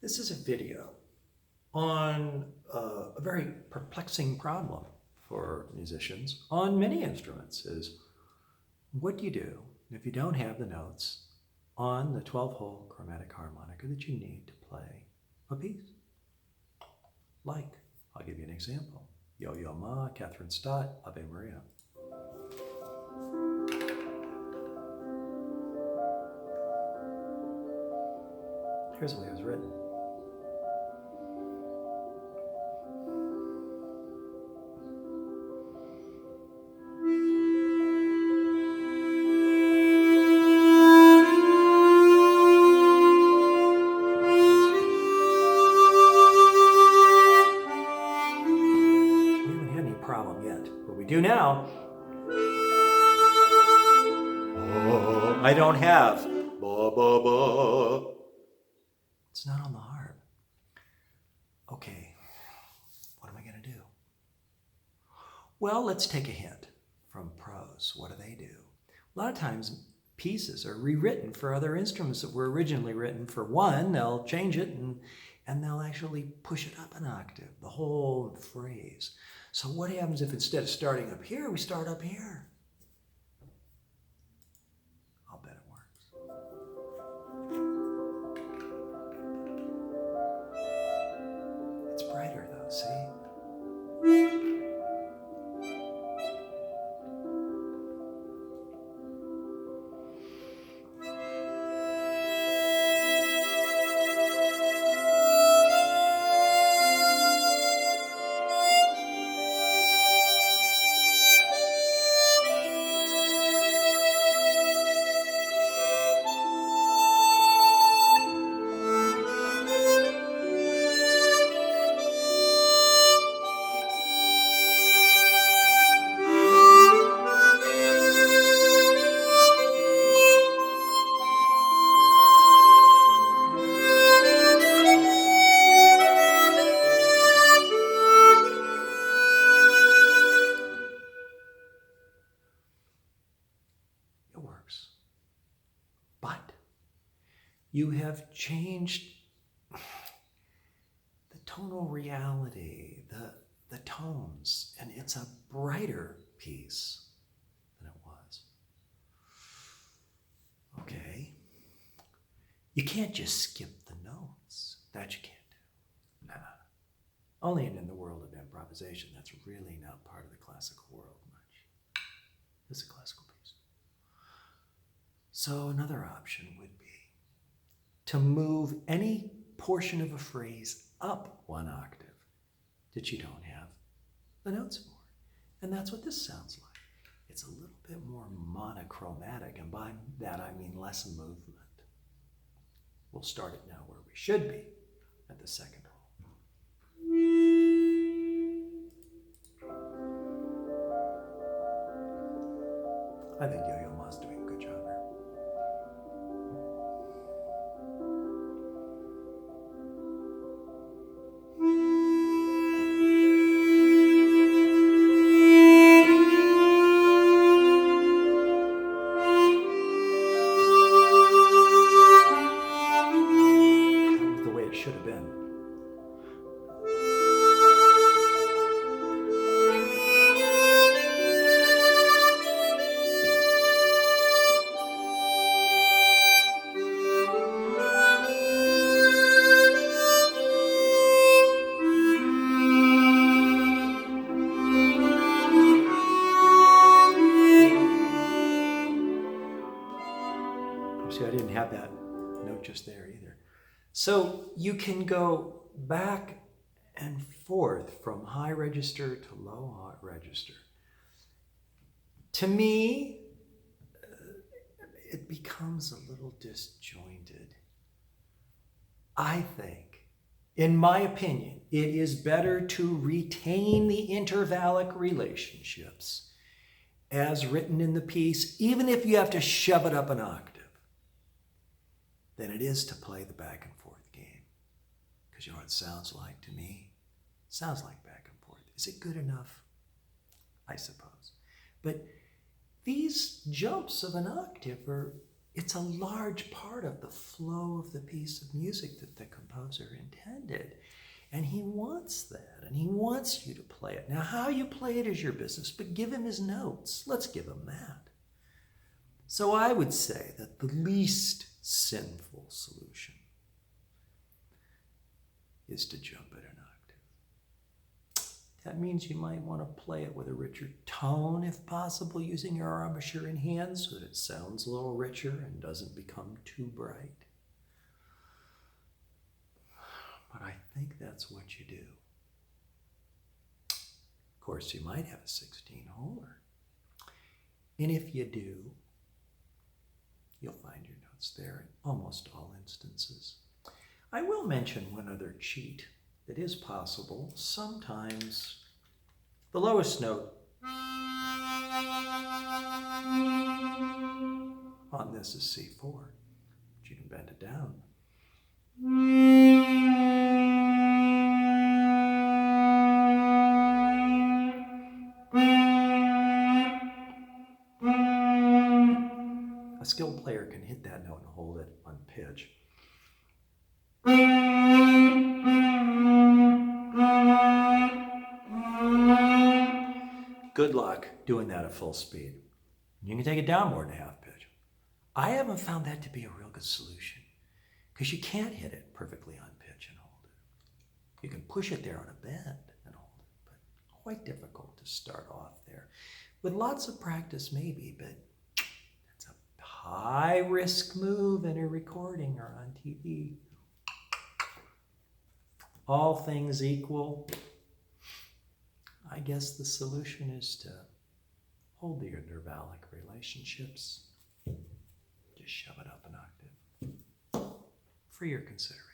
This is a video on a very perplexing problem for musicians on many instruments is what do you do if you don't have the notes on the 12-hole chromatic harmonica that you need to play a piece? Like, I'll give you an example. Yo-Yo Ma, Catherine Stott, Ave Maria. Here's the way it was written. We haven't had any problem yet, but we do now. Oh, I don't have. Ba, ba, ba. It's not on the harp. Okay, what am I going to do? Well, let's take a hint from pros. What do? A lot of times pieces are rewritten for other instruments that were originally written for one. They'll change it and they'll actually push it up an octave, the whole phrase. So what happens if instead of starting up here, we start up here? I'll bet it works. It's brighter though, see? It works. But you have changed the tonal reality, the tones, and it's a brighter piece than it was. Okay. You can't just skip the notes. That you can't do. Nah. Only in the world of improvisation. That's really not part of the classical world much. It's a classical piece. So another option would be to move any portion of a phrase up one octave that you don't have the notes for. And that's what this sounds like. It's a little bit more monochromatic, and by that I mean less movement. We'll start it now where we should be, at the second roll. I think Yo-Yo Ma's doing a good job here. The way it should have been. See, I didn't have that note just there either. So you can go back and forth from high register to low register. To me, it becomes a little disjointed. I think, in my opinion, it is better to retain the intervallic relationships as written in the piece, even if you have to shove it up an octave, than it is to play the back and forth game. Because you know what it sounds like to me? It sounds like back and forth. Is it good enough? I suppose. But these jumps of an octave are It's a large part of the flow of the piece of music that the composer intended. And he wants that, and he wants you to play it. Now, how you play it is your business, but give him his notes. Let's give him that. So I would say that the least sinful solution is to jump it an octave. That means you might want to play it with a richer tone, if possible, using your embouchure in hand so that it sounds a little richer and doesn't become too bright. But I think that's what you do. Of course, you might have a 16-holer. And if you do, you'll find your notes there in almost all instances. I will mention one other cheat that is possible. Sometimes the lowest note on this is C4, but you can bend it down. A skilled player can hit that note and hold it on pitch. Good luck doing that at full speed. You can take it down more than half pitch. I haven't found that to be a real good solution because you can't hit it perfectly on pitch and hold it. You can push it there on a bend and hold it, but quite difficult to start off there. With lots of practice, maybe, but it's a high-risk move in a recording or on TV. All things equal, I guess the solution is to hold the intervallic relationships. Just shove it up an octave for your consideration.